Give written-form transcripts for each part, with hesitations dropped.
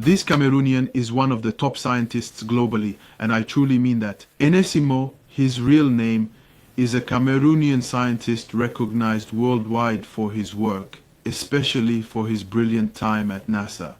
This Cameroonian is one of the top scientists globally, and I truly mean that. Ernest Simo, his real name, is a Cameroonian scientist recognized worldwide for his work, especially for his brilliant time at NASA.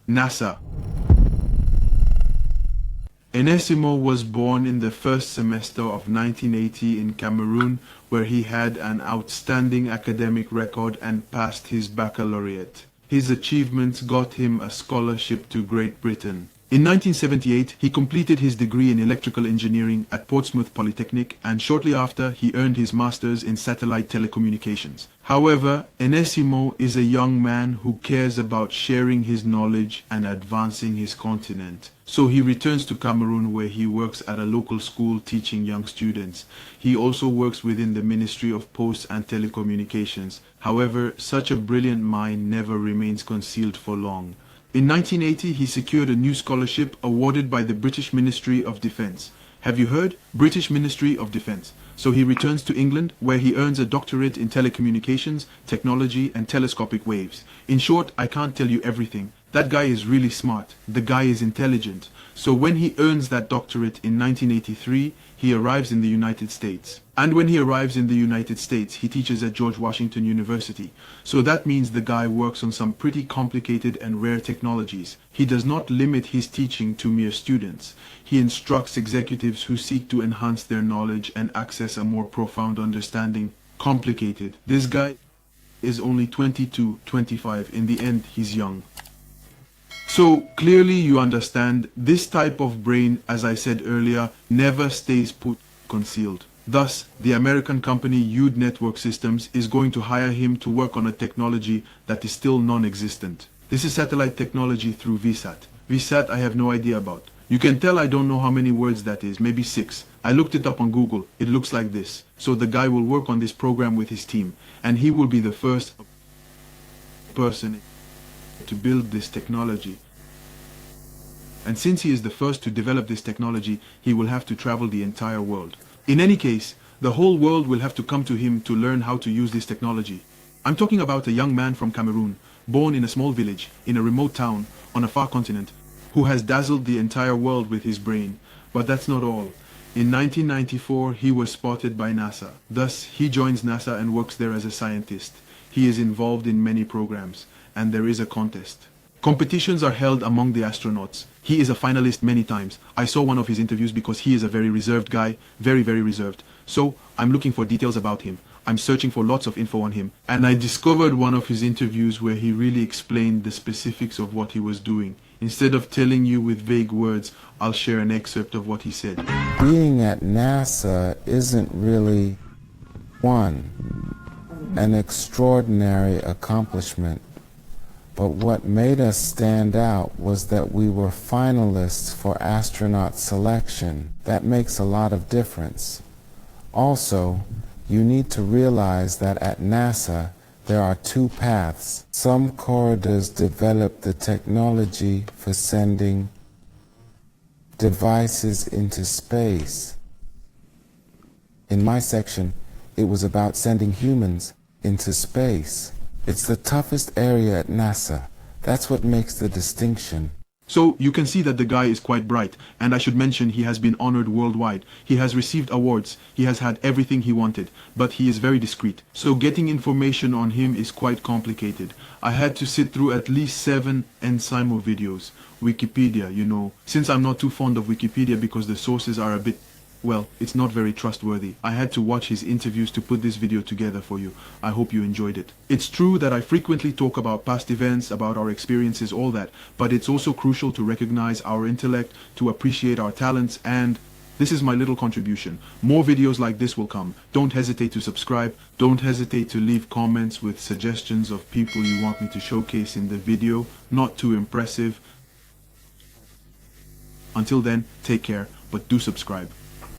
Ernest Simo was born in the first semester of 1980 in Cameroon, where he had an outstanding academic record and passed his baccalaureate. His achievements got him a scholarship to Great Britain. In 1978, he completed his degree in electrical engineering at Portsmouth Polytechnic, and shortly after, he earned his master's in satellite telecommunications. However, Ernest Simo is a young man who cares about sharing his knowledge and advancing his continent. So he returns to Cameroon, where he works at a local school teaching young students. He also works within the Ministry of Posts and Telecommunications. However, such a brilliant mind never remains concealed for long. In 1980, he secured a new scholarship awarded by the British Ministry of Defence. Have you heard? British Ministry of Defence. So he returns to England, where he earns a doctorate in telecommunications, technology, and telescopic waves. In short, I can't tell you everything. That guy is really smart. The guy is intelligent. So when he earns that doctorate in 1983, he arrives in the United States. And when he arrives in the United States, he teaches at George Washington University. So that means the guy works on some pretty complicated and rare technologies. He does not limit his teaching to mere students. He instructs executives who seek to enhance their knowledge and access a more profound understanding. Complicated. This guy is only 22, 25. In the end, he's young. So clearly you understand, this type of brain, as I said earlier, never stays put concealed. Thus, the American company You'd Network Systems is going to hire him to work on a technology that is still non-existent. This is satellite technology through VSAT. VSAT I have no idea about. You can tell I don't know how many words that is, maybe 6. I looked it up on Google. It looks like this. So the guy will work on this program with his team, and he will be the first person to build this technology. And since he is the first to develop this technology, he will have to travel the entire world. In any case, the whole world will have to come to him to learn how to use this technology. I'm talking about a young man from Cameroon, born in a small village, in a remote town, on a far continent, who has dazzled the entire world with his brain. But that's not all. In 1994, he was spotted by NASA. Thus, he joins NASA and works there as a scientist. He is involved in many programs, and there is a contest. Competitions are held among the astronauts. He is a finalist many times. I saw one of his interviews because he is a very reserved guy, very reserved. So I'm looking for details about him. I'm searching for lots of info on him. And I discovered one of his interviews where he really explained the specifics of what he was doing. Instead of telling you with vague words, I'll share an excerpt of what he said. Being at NASA isn't really, an extraordinary accomplishment. But what made us stand out was that we were finalists for astronaut selection. That makes a lot of difference. Also, you need to realize that at NASA, there are 2 paths. Some corridors develop the technology for sending devices into space. In my section, it was about sending humans into space. It's the toughest area at NASA. That's what makes the distinction. So you can see that the guy is quite bright, and I should mention he has been honored worldwide. He has received awards, he has had everything he wanted, but he is very discreet. So getting information on him is quite complicated. I had to sit through at least 7 Ernest Simo videos. Wikipedia, you know, since I'm not too fond of Wikipedia because the sources are a bit, well, it's not very trustworthy. I had to watch his interviews to put this video together for you. I hope you enjoyed it. It's true that I frequently talk about past events, about our experiences, all that, but it's also crucial to recognize our intellect, to appreciate our talents, and this is my little contribution. More videos like this will come. Don't hesitate to subscribe. Don't hesitate to leave comments with suggestions of people you want me to showcase in the video. Not too impressive. Until then, take care, but do subscribe.